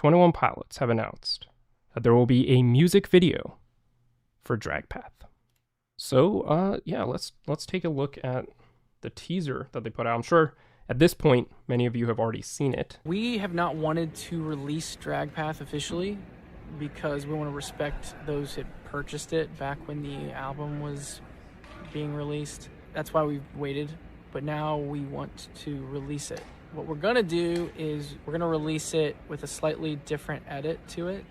twentyonepilots have announced that there will be a music video for Drag Path. So, yeah, let's take a look at the teaser that they put out. I'm sure at this point, many of you have already seen it. We have not wanted to release Drag Path officially because we want to respect those that purchased it back when the album was being released. That's why we've waited, but now we want to release it. What we're going to do is we're going to release it with a slightly different edit to it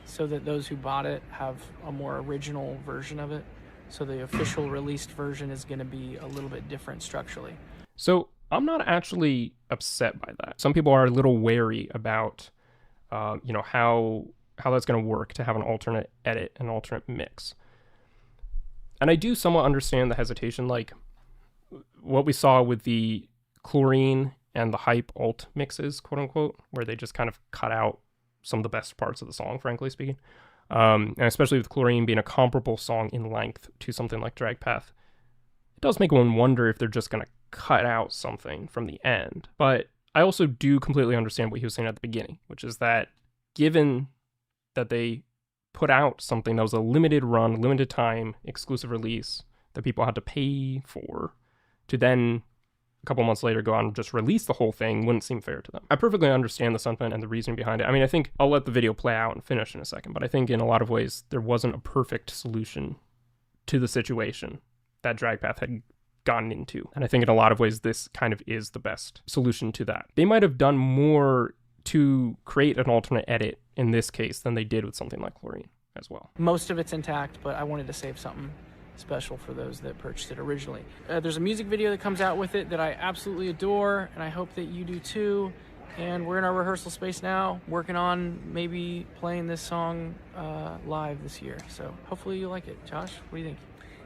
so that those who bought it have a more original version of it. So the official released version is going to be a little bit different structurally. So I'm not actually upset by that. Some people are a little wary about, how that's going to work to have an alternate edit, an alternate mix. And I do somewhat understand the hesitation, like what we saw with the Chlorine and the Hype alt mixes, quote unquote, where they just kind of cut out some of the best parts of the song, frankly speaking. And especially with Chlorine being a comparable song in length to something like Drag Path, it does make one wonder if they're just going to cut out something from the end. But I also do completely understand what he was saying at the beginning, which is that given that they put out something that was a limited run, limited time, exclusive release that people had to pay for, to then a couple months later go out and just release the whole thing wouldn't seem fair to them. I perfectly understand the sentiment and the reasoning behind it. I mean, I think I'll let the video play out and finish in a second, but I think in a lot of ways there wasn't a perfect solution to the situation that Drag Path had gotten into. And I think in a lot of ways this kind of is the best solution to that. They might have done more to create an alternate edit in this case than they did with something like Chlorine as well. Most of it's intact, but I wanted to save something special for those that purchased it originally. There's a music video that comes out with it that I absolutely adore, and I hope that you do too. And we're in our rehearsal space now, working on maybe playing this song live this year. So hopefully you like it. Josh, what do you think?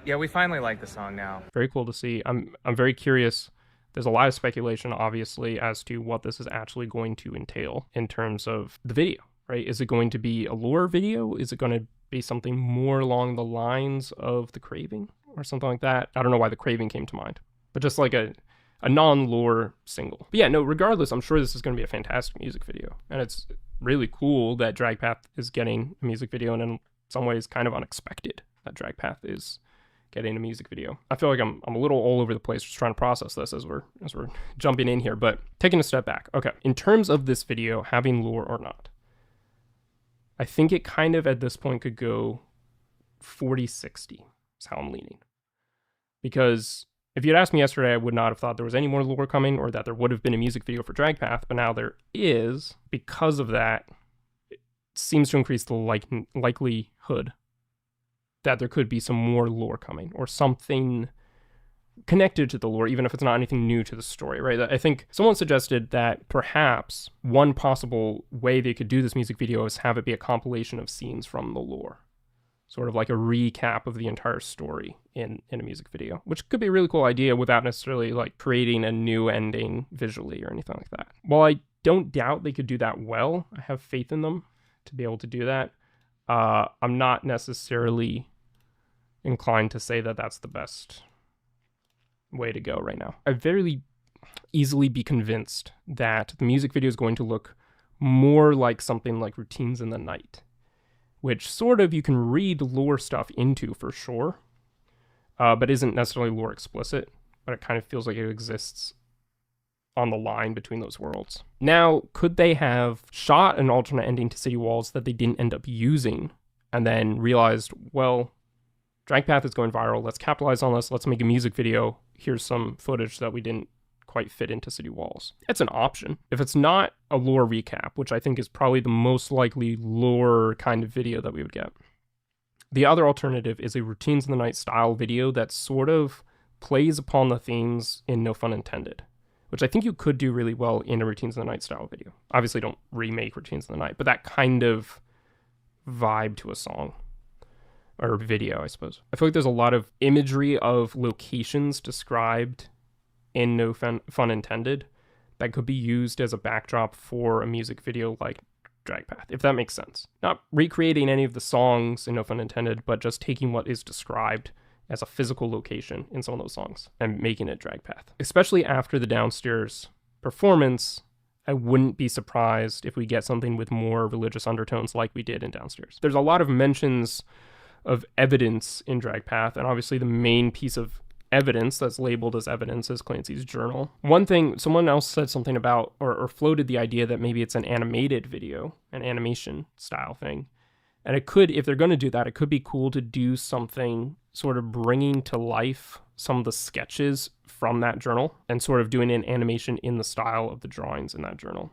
Yeah, we finally like the song now. Very cool to see. I'm very curious. There's a lot of speculation, obviously, as to what this is actually going to entail in terms of the video, right? Is it going to be a lore video? Is it going to be something more along the lines of The Craving or something like that? I don't know why The Craving came to mind, but just like a non-lore single. But yeah, no, regardless, I'm sure this is going to be a fantastic music video. And it's really cool that Drag Path is getting a music video, and in some ways kind of unexpected that Drag Path is getting a music video. I feel like I'm a little all over the place just trying to process this as we're jumping in here, but taking a step back. Okay, in terms of this video having lore or not, I think it kind of at this point could go 40-60 is how I'm leaning. Because if you'd asked me yesterday, I would not have thought there was any more lore coming or that there would have been a music video for Drag Path, but now there is. Because of that, it seems to increase the likelihood that there could be some more lore coming or something connected to the lore, even if it's not anything new to the story, right? I think someone suggested that perhaps one possible way they could do this music video is have it be a compilation of scenes from the lore, sort of like a recap of the entire story in a music video, which could be a really cool idea without necessarily like creating a new ending visually or anything like that. While I don't doubt they could do that well, I have faith in them to be able to do that. I'm not necessarily inclined to say that that's the best way to go right now. I'd very easily be convinced that the music video is going to look more like something like Routines in the Night, which sort of you can read lore stuff into for sure, but isn't necessarily lore explicit, but it kind of feels like it exists on the line between those worlds. Now, could they have shot an alternate ending to City Walls that they didn't end up using and then realized, well, Drag Path is going viral, let's capitalize on this, let's make a music video, here's some footage that we didn't quite fit into City Walls. It's an option. If it's not a lore recap, which I think is probably the most likely lore kind of video that we would get, the other alternative is a Routines in the Night style video that sort of plays upon the themes in No Fun Intended, which I think you could do really well in a Routines in the Night style video. Obviously don't remake Routines in the Night, but that kind of vibe to a song. Or video, I suppose. I feel like there's a lot of imagery of locations described in No Fun Intended that could be used as a backdrop for a music video like Drag Path, if that makes sense. Not recreating any of the songs in No Fun Intended, but just taking what is described as a physical location in some of those songs and making it Drag Path. Especially after the Downstairs performance, I wouldn't be surprised if we get something with more religious undertones like we did in Downstairs. There's a lot of mentions of evidence in Drag Path, and obviously the main piece of evidence that's labeled as evidence is Clancy's journal. One thing, someone else said something about, or floated the idea that maybe it's an animated video, an animation style thing. And it could, if they're going to do that, it could be cool to do something sort of bringing to life some of the sketches from that journal and sort of doing an animation in the style of the drawings in that journal.